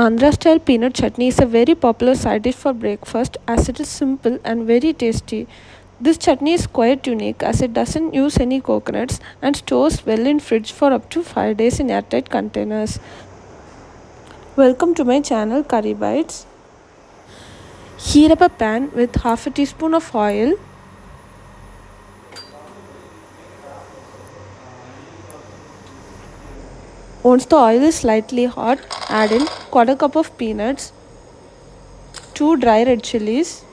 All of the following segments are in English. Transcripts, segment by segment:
Andhra style peanut chutney is a very popular side dish for breakfast as it is simple and very tasty. This chutney is quite unique as it doesn't use any coconuts and stores well in fridge for up to 5 days in airtight containers. Welcome to my channel Curry Bites. Heat up a pan with half a teaspoon of oil. Once the oil is slightly hot, add in quarter cup of peanuts, 2 dry red chillies,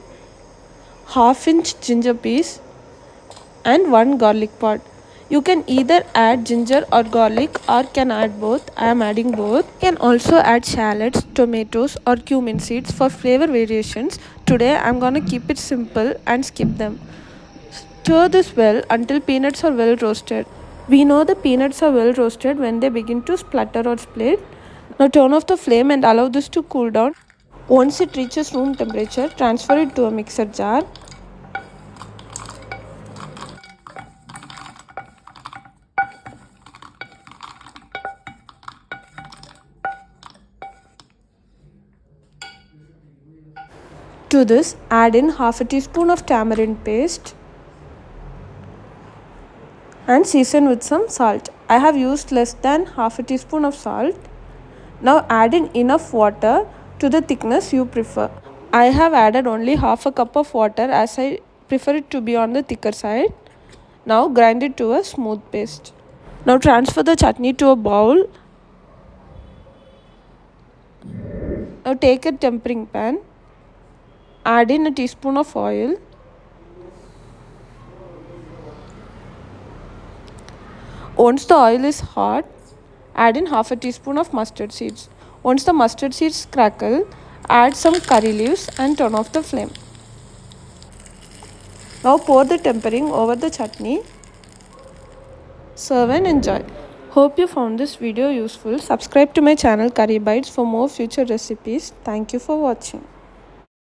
half-inch ginger piece and 1 garlic pod. You can either add ginger or garlic or can add both. I am adding both. You can also add shallots, tomatoes or cumin seeds for flavor variations. Today I am gonna keep it simple and skip them. Stir this well until peanuts are well roasted. We know the peanuts are well roasted when they begin to splutter or split. Now turn off the flame and allow this to cool down. Once it reaches room temperature, transfer it to a mixer jar. To this, add in half a teaspoon of tamarind paste and season with some salt. I have used less than half a teaspoon of salt. Now add in enough water to the thickness you prefer. I have added only half a cup of water as I prefer it to be on the thicker side. Now grind it to a smooth paste. Now transfer the chutney to a bowl. Now take a tempering pan. Add in a teaspoon of oil. Once the oil is hot, add in half a teaspoon of mustard seeds. Once the mustard seeds crackle, add some curry leaves and turn off the flame. Now pour the tempering over the chutney. Serve and enjoy. Hope you found this video useful. Subscribe to my channel Curry Bites for more future recipes. Thank you for watching.